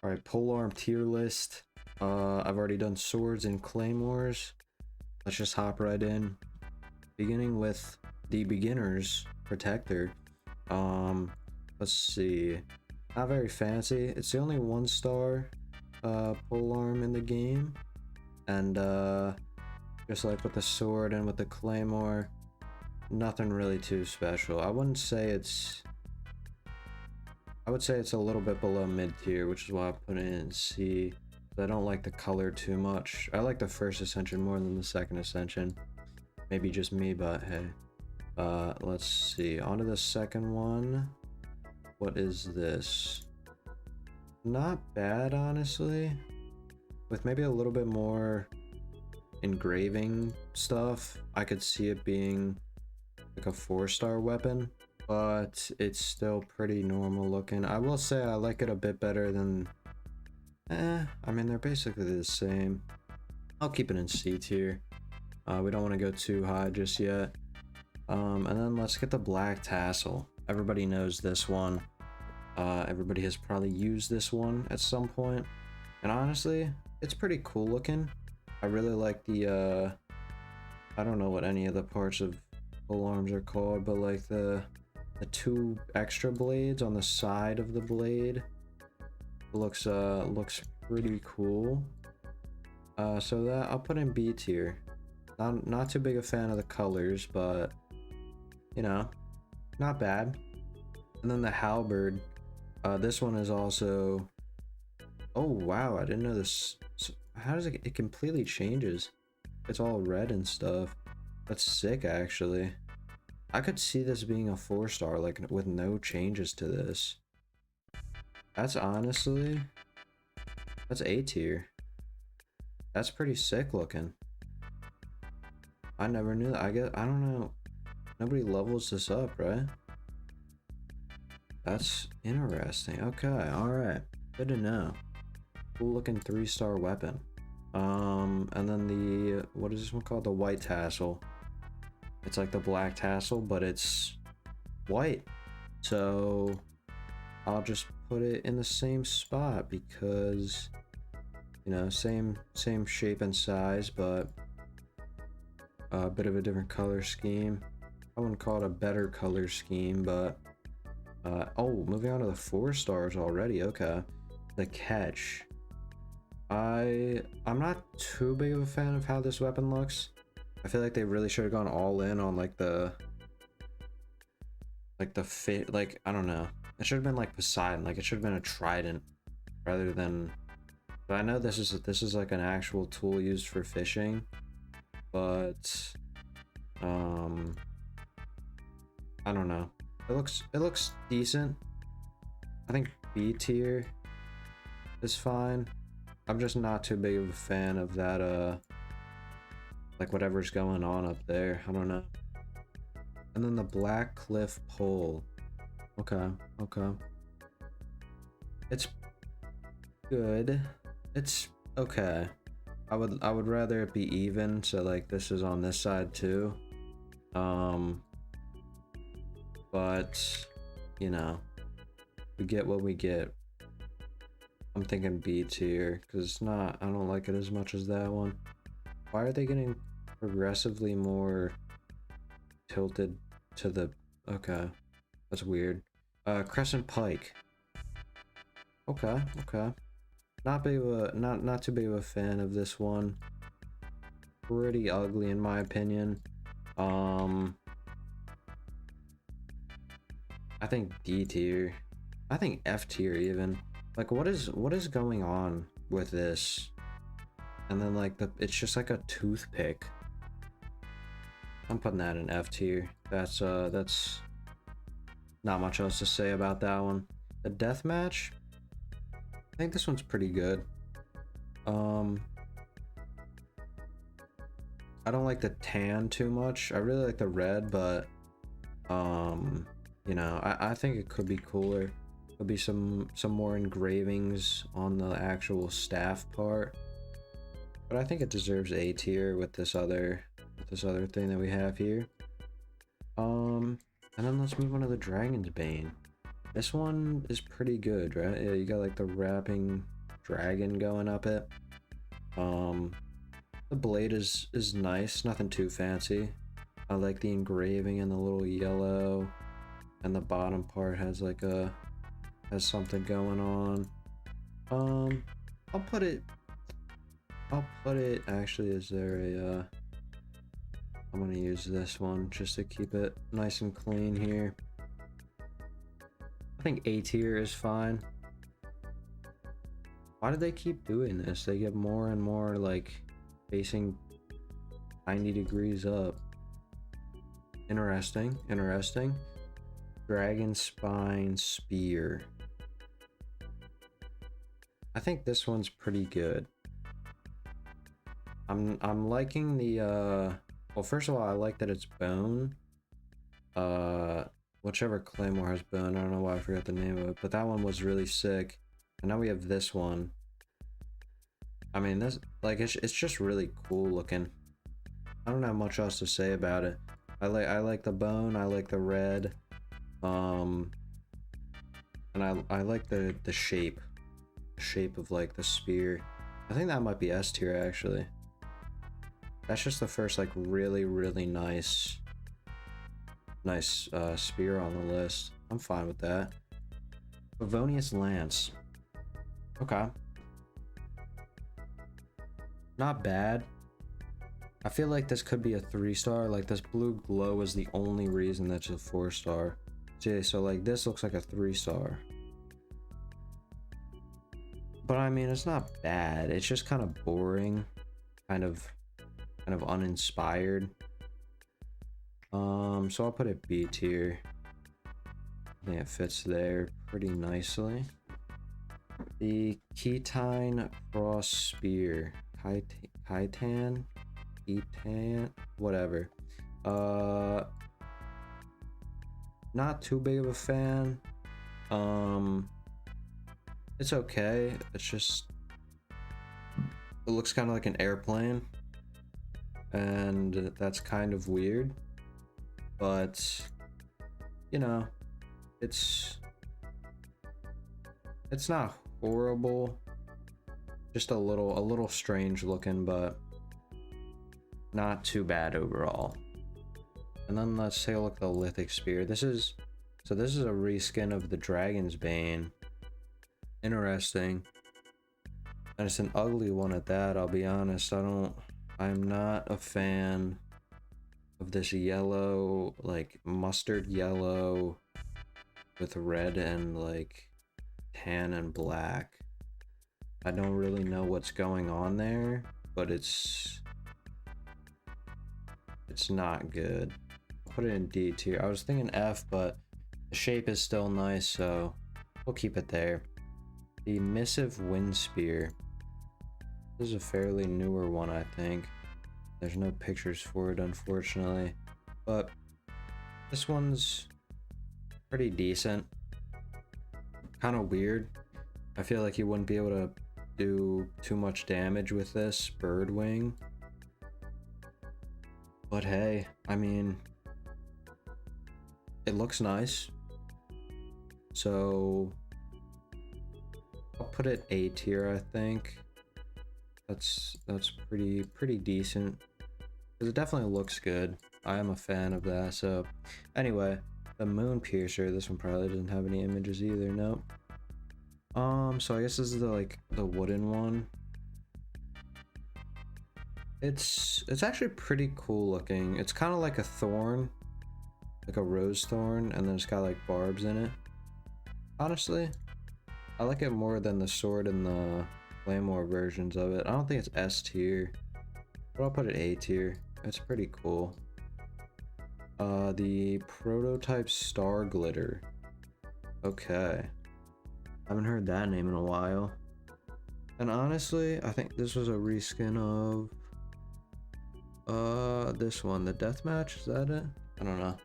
Alright, Polearm tier list. I've already done swords and claymores. Let's just hop right in. Beginning with the beginner's protector. Let's see. Not very fancy. It's the only 1-star polearm in the game. And just like with the sword and with the claymore, nothing really too special. I would say it's a little bit below mid tier, which is why I put it in C. I don't like the color too much. I like the first ascension more than the second ascension. Maybe just me, but hey. Let's see. On to the second one. What is this? Not bad, honestly. With maybe a little bit more engraving stuff, I could see it being like a 4-star weapon, but it's still pretty normal looking. I will say I like it a bit better than... I mean, they're basically the same. I'll keep it in C tier. We don't want to go too high just yet. And then let's get the black tassel. Everybody knows this one. Everybody has probably used this one at some point. And honestly, it's pretty cool looking. I really like the, I don't know what any of the parts of polearms are called, but like the 2 extra blades on the side of the blade. Looks pretty cool. So that I'll put in B tier. Not too big a fan of the colors, but you know, not bad. And then the halberd. This one is also... Oh wow, I didn't know this. How does it completely changes? It's all red and stuff. That's sick, actually. I could see this being a 4-star, like with no changes to this. That's honestly, that's A tier. That's pretty sick looking. I never knew that. I don't know. Nobody levels this up, right? That's interesting. Okay, alright. Good to know. Cool looking 3-star weapon. And then the, what is this one called? The white tassel. It's like the black tassel, but it's white. So I'll just put it in the same spot because, you know, same shape and size, but a bit of a different color scheme. I wouldn't call it a better color scheme, but oh, moving on to the 4 stars already. Okay, the catch. I'm not too big of a fan of how this weapon looks. I feel like they really should have gone all in on like the fit. Like, I don't know. It should have been like Poseidon. Like, it should have been a trident rather than. But I know this is like an actual tool used for fishing, but I don't know. It looks decent. I think B tier is fine. I'm just not too big of a fan of that like whatever's going on up there. I don't know. And then the Black Cliff pole. Okay. It's good. It's okay. I would rather it be even, so like this is on this side too. But you know, we get what we get. I'm thinking B tier because it's not, I don't like it as much as that one. Why are they getting progressively more tilted to the, okay, that's weird. Crescent Pike. Okay. Not too big of a fan of this one. Pretty ugly in my opinion. I think D tier. I think F tier even. Like, what is going on with this? And then like it's just like a toothpick. I'm putting that in F tier. That's not much else to say about that one. The deathmatch, I think this one's pretty good. I don't like the tan too much. I really like the red, but you know, I think it could be cooler. There'll be some more engravings on the actual staff part, but I think it deserves A tier with this other thing that we have here. And then let's move on to the Dragon's Bane. This one is pretty good, right? Yeah, you got like the wrapping dragon going up it. Um, the blade is nice, nothing too fancy. I like the engraving and the little yellow, and the bottom part has like has something going on. Um, I'll put it. Actually, is there a? I'm gonna use this one just to keep it nice and clean here. I think A tier is fine. Why do they keep doing this? They get more and more like facing 90 degrees up. Interesting, interesting. Dragon spine spear. I think this one's pretty good. I'm liking the well, first of all, I like that it's bone. Whichever claymore has bone, I don't know why I forgot the name of it, but that one was really sick. And now we have this one. I mean, this, like, it's just really cool looking. I don't have much else to say about it. I like the bone, I like the red. And I like the shape. The shape of like the spear. I think that might be S tier actually. That's just the first like really nice spear on the list. I'm fine with that. Favonius Lance. Okay. Not bad. I feel like this could be a 3-star. Like this blue glow is the only reason that's a 4-star. See, so like this looks like a 3-star. But I mean, it's not bad. It's just kind of boring, kind of uninspired. So I'll put it B tier. I think it fits there pretty nicely. The Ketine Cross Spear. Khitan? Whatever. Not too big of a fan. It's okay. It's just, it looks kind of like an airplane, and that's kind of weird. But you know, it's not horrible. Just a little strange looking, but not too bad overall. And then let's take a look at the Lithic Spear. This is a reskin of the Dragon's Bane. Interesting. And it's an ugly one at that, I'll be honest. I'm not a fan of this yellow, like mustard yellow with red and like tan and black. I don't really know what's going on there, but it's not good. I'll put it in D tier. I was thinking F, but the shape is still nice, so we'll keep it there. The Missive Wind Spear. This is a fairly newer one, I think. There's no pictures for it, unfortunately. But this one's pretty decent. Kind of weird. I feel like you wouldn't be able to do too much damage with this bird wing. But hey, I mean, it looks nice. So I'll put it A tier, I think. That's pretty decent. Because it definitely looks good. I am a fan of that. So anyway, the Moon Piercer, this one probably doesn't have any images either, nope. So I guess this is the wooden one. It's actually pretty cool looking. It's kind of like a thorn, like a rose thorn, and then it's got like barbs in it. Honestly, I like it more than the sword and the claymore versions of it. I don't think it's S tier, but I'll put it A tier. It's pretty cool. The Prototype Star Glitter. Okay. Haven't heard that name in a while. And honestly, I think this was a reskin of this one, the Deathmatch, is that it? I don't know.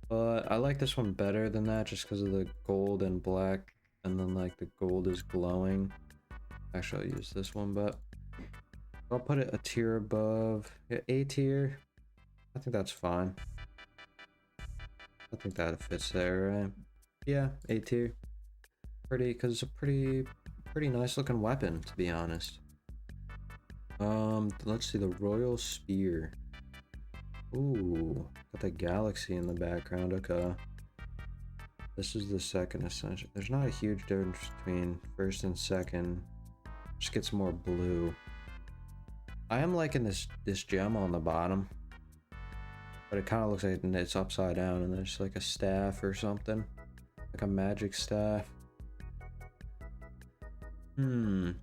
But I like this one better than that just because of the gold and black, and then like the gold is glowing. Actually, I'll use this one, but I'll put it a tier above. Yeah, A tier. I think that's fine. I think that fits there, right? Yeah, A tier. Because it's a pretty nice looking weapon, to be honest. Let's see, the Royal Spear. Ooh, got the galaxy in the background. Okay. This is the second ascension. There's not a huge difference between first and second. Just gets more blue. I am liking this gem on the bottom, but it kind of looks like it's upside down and there's like a staff or something, like a magic staff. The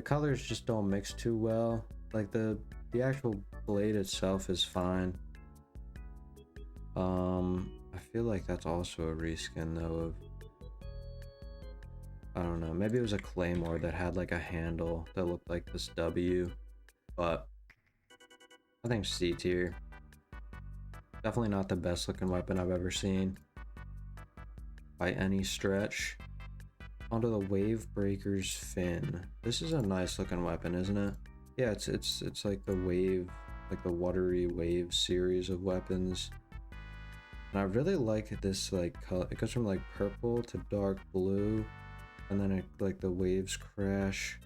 colors just don't mix too well. Like the actual blade itself is fine. I feel like that's also a reskin though of, I don't know, maybe it was a claymore that had like a handle that looked like this W, but I think C tier. Definitely not the best looking weapon I've ever seen by any stretch. Onto the Wave Breaker's Fin. This is a nice looking weapon, isn't it? Yeah, it's like the wave, like the watery wave series of weapons. And I really like this like color. It goes from like purple to dark blue, and then it, like the waves crash.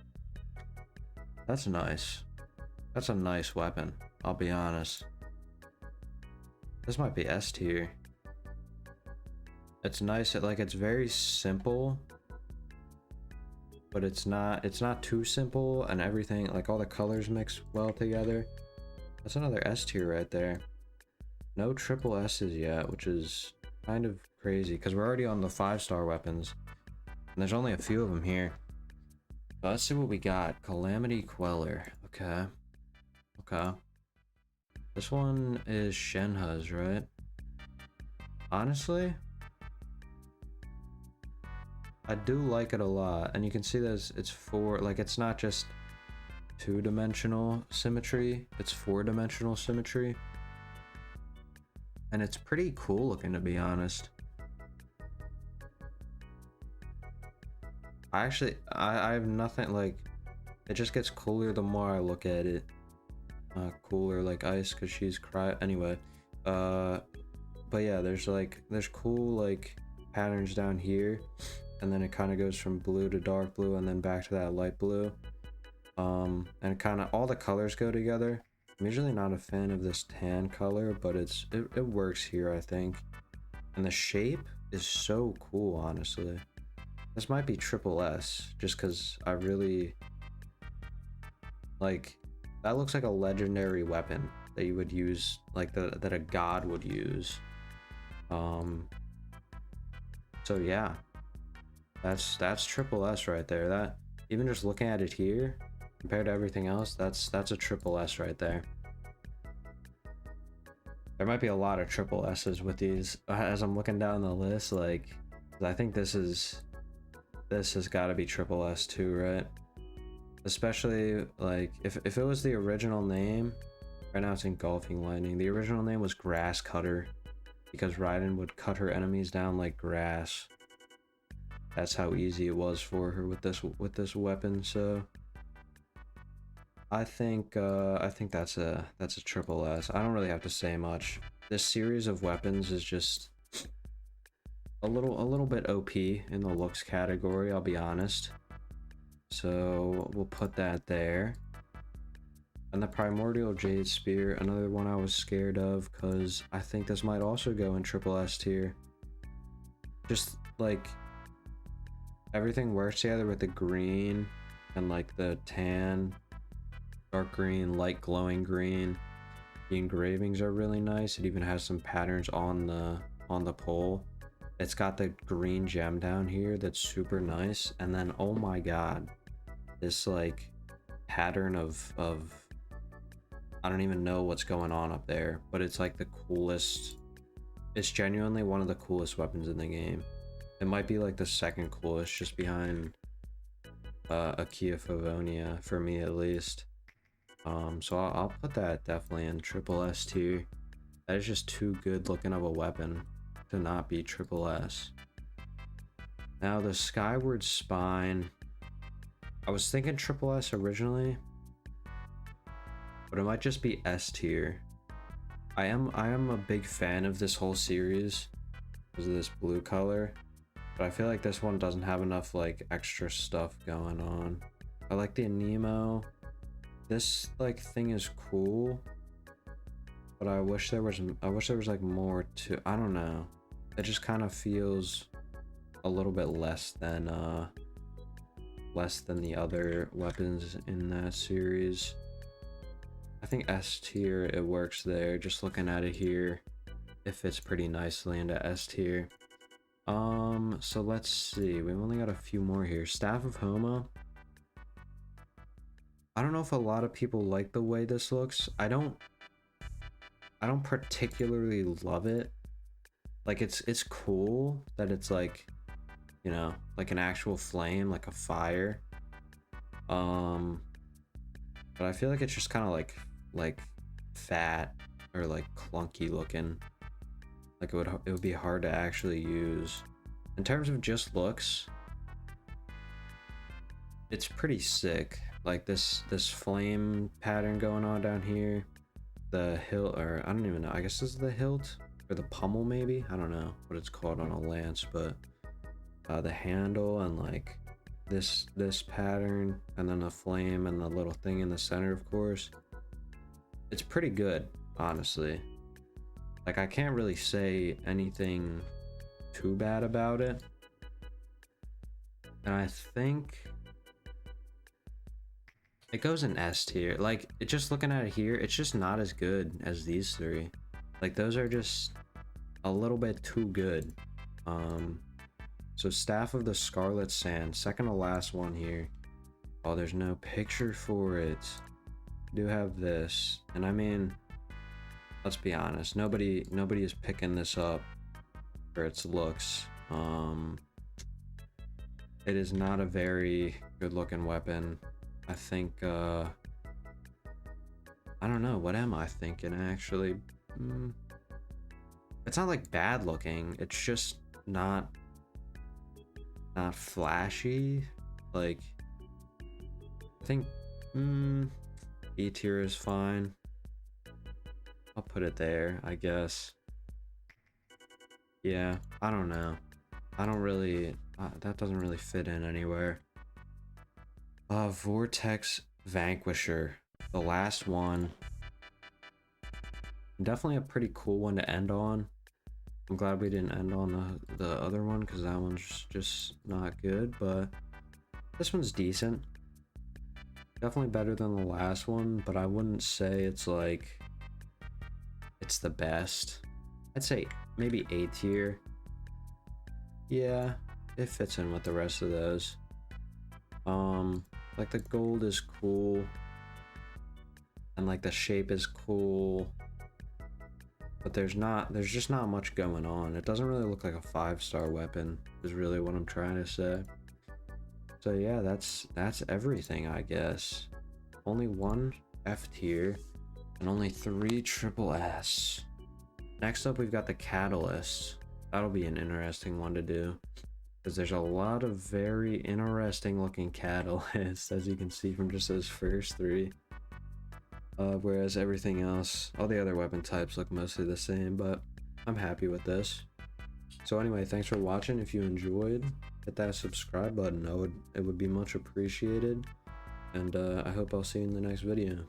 That's nice. That's a nice weapon, I'll be honest. This might be S tier. It's nice, it's very simple, but it's not too simple, and everything, like all the colors mix well together. That's another S tier right there. No triple S's yet, which is kind of crazy because we're already on the 5-star weapons, and there's only a few of them here. So let's see what we got. Calamity Queller. Okay. Okay. This one is Shenhe's, right? Honestly, I do like it a lot, and you can see that it's it's not just 2-dimensional symmetry, it's 4-dimensional symmetry. And it's pretty cool looking, to be honest. I have nothing, like, it just gets cooler the more I look at it. Cooler like ice because she's anyway. But yeah, there's cool like patterns down here, and then it kind of goes from blue to dark blue and then back to that light blue. And kind of all the colors go together. I'm usually not a fan of this tan color, but it works here, I think. And the shape is so cool, honestly. This might be triple S, just because I really like. That looks like a legendary weapon that you would use, like that a god would use. So yeah, that's triple S right there. That, even just looking at it here compared to everything else, that's a triple S right there. There might be a lot of triple S's with these as I'm looking down the list. Like, I think this has got to be triple S too, right? Especially like if it was the original name. Right now it's Engulfing Lightning. The original name was Grass Cutter because Raiden would cut her enemies down like grass. That's how easy it was for her with this weapon. So I think that's a triple S. I don't really have to say much. This series of weapons is just a little bit OP in the looks category, I'll be honest. So we'll put that there. And the Primordial Jade Spear, another one I was scared of because I think this might also go in triple S tier. Just like everything works together with the green and like the tan, dark green, light glowing green. The engravings are really nice. It even has some patterns on the pole. It's got the green gem down here that's super nice. And then, oh my god, this like pattern of I don't even know what's going on up there, but it's like the coolest. It's genuinely one of the coolest weapons in the game. It might be like the second coolest, just behind Akia Favonia, for me at least. So I'll put that definitely in triple S tier. That is just too good looking of a weapon to not be triple S. Now the Skyward Spine, I was thinking triple S originally, but it might just be S tier. I am a big fan of this whole series. because of this blue color. But I feel like this one doesn't have enough like extra stuff going on. I like the Anemo. This like thing is cool, but I wish there was like more to, I don't know. It just kind of feels a little bit less than the other weapons in that series. I think S tier, it works there. Just looking at it here, it fits pretty nicely into S tier. So let's see. We've only got a few more here. Staff of Homa. I don't know if a lot of people like the way this looks. I don't particularly love it. Like it's cool that it's like, you know, like an actual flame, like a fire. But I feel like it's just kind of like fat or like clunky looking. Like it would be hard to actually use. In terms of just looks, it's pretty sick. Like this flame pattern going on down here, the hilt, or I don't even know, I guess this is the hilt or the pommel, maybe, I don't know what it's called on a lance, but the handle and like this pattern, and then the flame and the little thing in the center, of course. It's pretty good, honestly. Like I can't really say anything too bad about it. And I think it goes in S tier. Like, just looking at it here, it's just not as good as these three. Like, those are just a little bit too good. So Staff of the Scarlet Sand, second to last one here. Oh, there's no picture for it. Do have this, and I mean, let's be honest, nobody is picking this up for its looks. It is not a very good looking weapon. I think I don't know, what am I thinking actually? It's not like bad looking, it's just not flashy. Like, I think E tier is fine. I'll put it there, I guess. Yeah, I don't know. I don't really, that doesn't really fit in anywhere. Vortex Vanquisher, the last one. Definitely a pretty cool one to end on. I'm glad we didn't end on the other one, because that one's just not good, but this one's decent. Definitely better than the last one, but I wouldn't say it's like it's the best. I'd say maybe A tier. Yeah, it fits in with the rest of those. Like the gold is cool, and like the shape is cool, but there's just not much going on. It doesn't really look like a 5-star weapon, is really what I'm trying to say. So yeah, that's everything, I guess. Only one F tier and only 3 triple S. Next up, we've got the Catalyst. That'll be an interesting one to do, because there's a lot of very interesting looking catalysts, as you can see from just those first 3. Whereas everything else, all the other weapon types look mostly the same, but I'm happy with this. So anyway, thanks for watching. If you enjoyed, hit that subscribe button. It would be much appreciated. And I hope I'll see you in the next video.